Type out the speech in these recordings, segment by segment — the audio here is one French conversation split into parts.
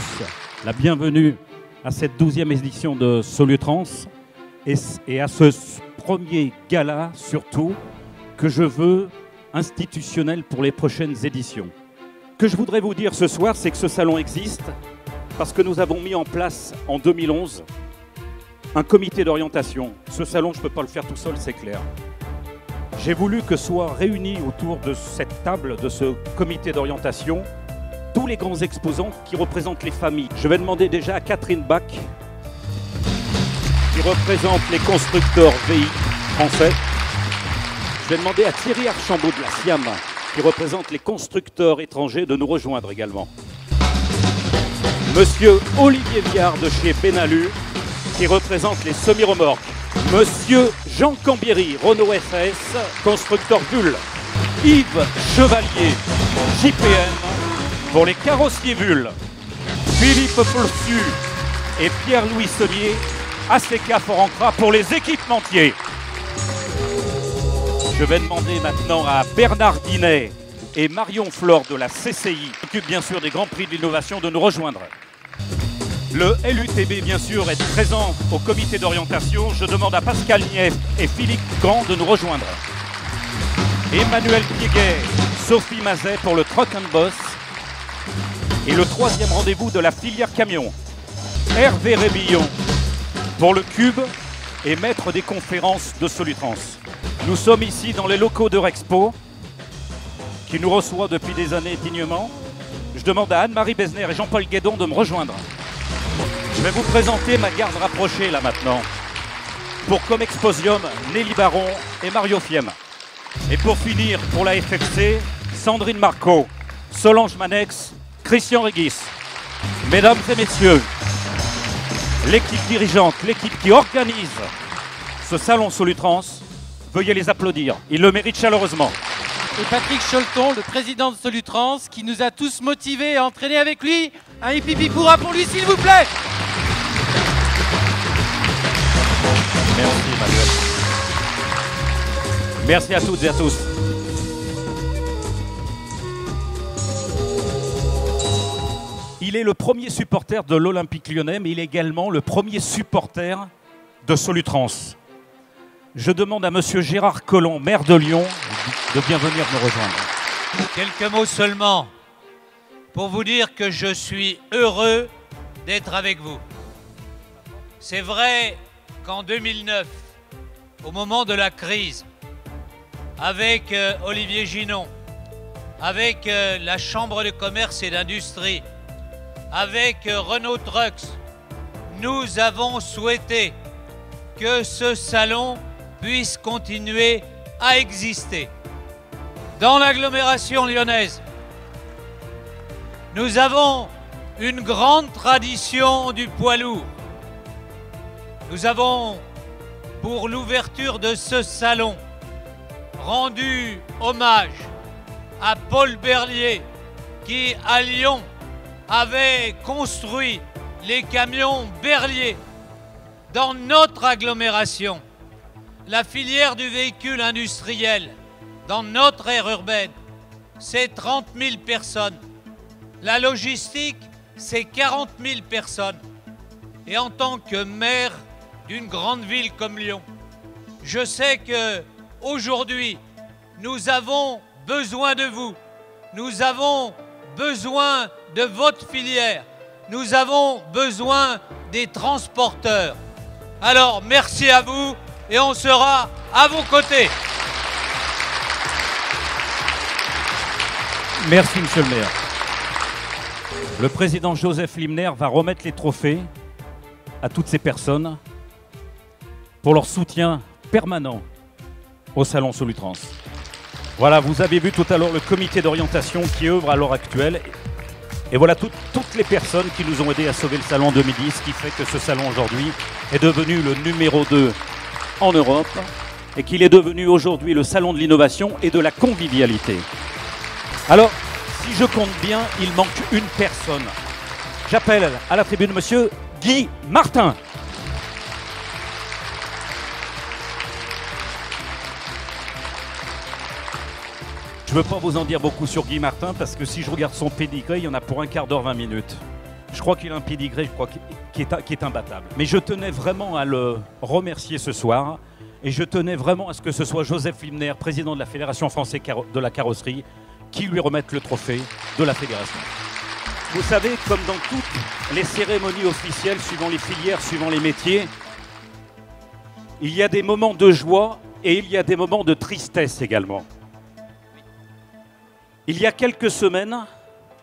tous la bienvenue à cette 12e édition de Solutrans et à ce premier gala surtout que je veux institutionnel pour les prochaines éditions. Ce que je voudrais vous dire ce soir, c'est que ce salon existe parce que nous avons mis en place en 2011 un comité d'orientation. Ce salon, je ne peux pas le faire tout seul, c'est clair. J'ai voulu que soient réunis autour de cette table, de ce comité d'orientation, tous les grands exposants qui représentent les familles. Je vais demander déjà à Catherine Bach, qui représente les constructeurs VI français. Je vais demander à Thierry Archambault de la SIAM, qui représente les constructeurs étrangers, de nous rejoindre également. Monsieur Olivier Viard de chez Benalu, qui représente les semi-remorques. Monsieur Jean Cambieri, Renault FS, constructeur Bull. Yves Chevalier, JPM, pour les carrossiers Bull. Philippe Polsu et Pierre-Louis Solier, ACK Forancra, pour les équipementiers. Je vais demander maintenant à Bernard Dinet et Marion Flore de la CCI, qui s'occupe bien sûr des Grands Prix de l'innovation, de nous rejoindre. Le LUTB, bien sûr, est présent au comité d'orientation. Je demande à Pascal Nief et Philippe Gand de nous rejoindre. Emmanuel Piéguet, Sophie Mazet pour le Truck & Boss. Et le troisième rendez-vous de la filière camion. Hervé Rébillon pour le Cube et maître des conférences de Solutrans. Nous sommes ici dans les locaux de Rexpo, qui nous reçoit depuis des années dignement. Je demande à Anne-Marie Besner et Jean-Paul Guédon de me rejoindre. Je vais vous présenter ma garde rapprochée là maintenant. Pour comme exposium, Nelly Baron et Mario Fiem. Et pour finir, pour la FFC, Sandrine Marco, Solange Manex, Christian Régis. Mesdames et messieurs, l'équipe dirigeante, l'équipe qui organise ce salon Solutrans, veuillez les applaudir. Ils le méritent chaleureusement. Et Patrick Cholton, le président de Solutrans, qui nous a tous motivés à entraîner avec lui. Un hippie-pipoura pour lui, s'il vous plaît. Merci Emmanuel. Merci à toutes et à tous. Il est le premier supporter de l'Olympique Lyonnais, mais il est également le premier supporter de Solutrans. Je demande à monsieur Gérard Collomb, maire de Lyon, de bien venir me rejoindre. Quelques mots seulement pour vous dire que je suis heureux d'être avec vous. C'est vrai qu'en 2009, au moment de la crise, avec Olivier Ginon, avec la Chambre de commerce et d'industrie, avec Renault Trucks, nous avons souhaité que ce salon puisse continuer à exister. Dans l'agglomération lyonnaise, nous avons une grande tradition du poids lourd. Nous avons, pour l'ouverture de ce salon, rendu hommage à Paul Berlier, qui, à Lyon, avait construit les camions Berlier. Dans notre agglomération, la filière du véhicule industriel, dans notre aire urbaine, c'est 30 000 personnes. La logistique, c'est 40 000 personnes. Et en tant que maire d'une grande ville comme Lyon, je sais qu'aujourd'hui, nous avons besoin de vous. Nous avons besoin de votre filière. Nous avons besoin des transporteurs. Alors, merci à vous et on sera à vos côtés. Merci, monsieur le maire. Le président Joseph Limner va remettre les trophées à toutes ces personnes pour leur soutien permanent au salon Solutrans. Voilà, vous avez vu tout à l'heure le comité d'orientation qui œuvre à l'heure actuelle. Et voilà toutes les personnes qui nous ont aidés à sauver le salon en 2010, ce qui fait que ce salon aujourd'hui est devenu le numéro 2 en Europe et qu'il est devenu aujourd'hui le salon de l'innovation et de la convivialité. Alors, si je compte bien, il manque une personne. J'appelle à la tribune monsieur Guy Martin. Je ne veux pas vous en dire beaucoup sur Guy Martin parce que si je regarde son pédigré, il y en a pour un quart d'heure, 20 minutes. Je crois qu'il a un pédigré, je crois qui est imbattable. Mais je tenais vraiment à le remercier ce soir. Et je tenais vraiment à ce que ce soit Joseph Limner, président de la Fédération française de la carrosserie, qui lui remette le trophée de la fédération. Vous savez, comme dans toutes les cérémonies officielles, suivant les filières, suivant les métiers, il y a des moments de joie et il y a des moments de tristesse également. Il y a quelques semaines,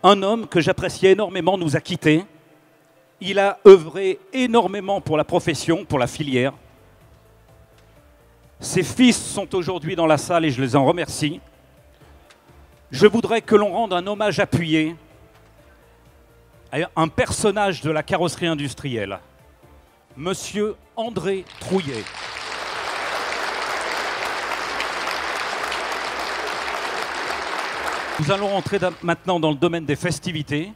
un homme que j'appréciais énormément nous a quittés. Il a œuvré énormément pour la profession, pour la filière. Ses fils sont aujourd'hui dans la salle et je les en remercie. Je voudrais que l'on rende un hommage appuyé à un personnage de la carrosserie industrielle, Monsieur André Trouillet. Nous allons rentrer maintenant dans le domaine des festivités.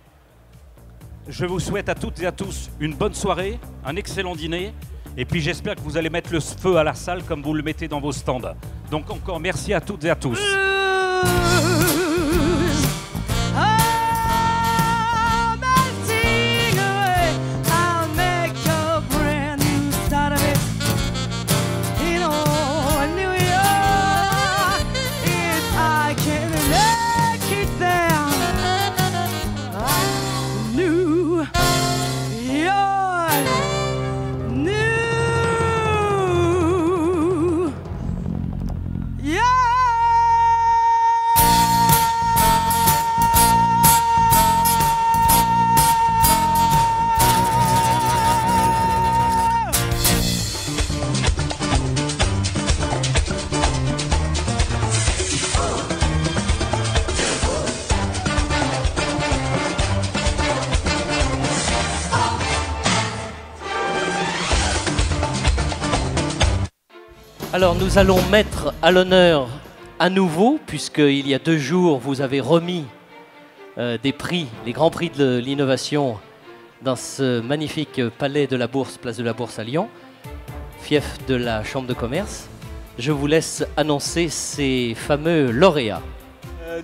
Je vous souhaite à toutes et à tous une bonne soirée, un excellent dîner. Et puis j'espère que vous allez mettre le feu à la salle comme vous le mettez dans vos stands. Donc encore merci à toutes et à tous. Alors nous allons mettre à l'honneur à nouveau, puisqu'il y a 2 jours vous avez remis des prix, les grands prix de l'innovation dans ce magnifique palais de la Bourse, place de la Bourse à Lyon, fief de la Chambre de commerce. Je vous laisse annoncer ces fameux lauréats.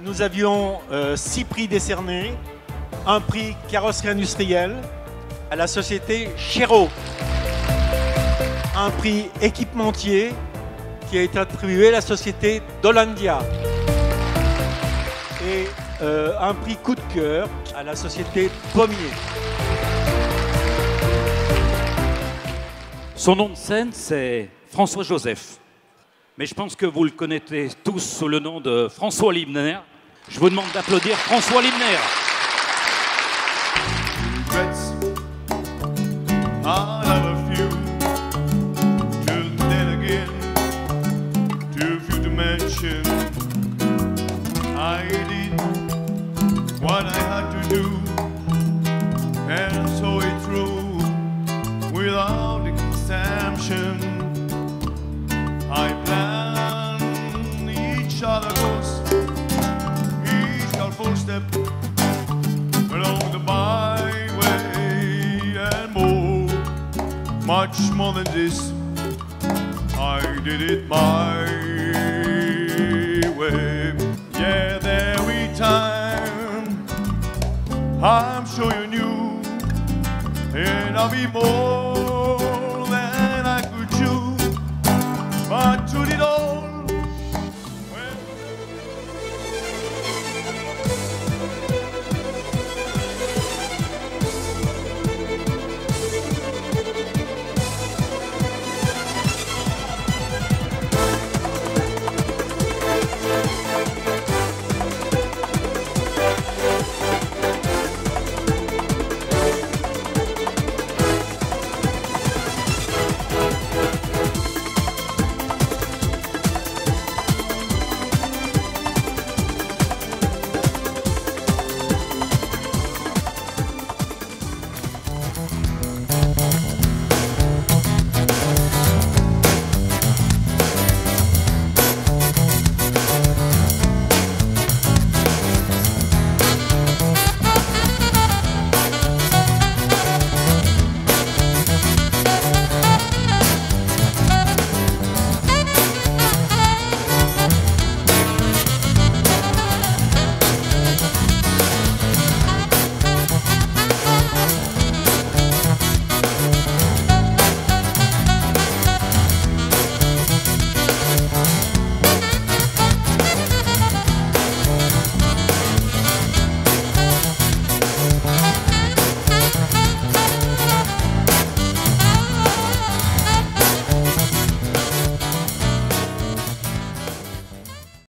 Nous avions 6 prix décernés, un prix carrosserie industrielle à la société Chéreau, un prix équipementier qui a été attribué à la société Dolandia et un prix coup de cœur à la société Pommier. Son nom de scène, c'est François Joseph. Mais je pense que vous le connaissez tous sous le nom de François Limner. Je vous demande d'applaudir François Limner. I did what I had to do and saw it through without exemption. I planned each other course, each our full step along the byway and more, much more than this. I did it my way. Yeah, there we time. I'm sure you knew, and I'll be more.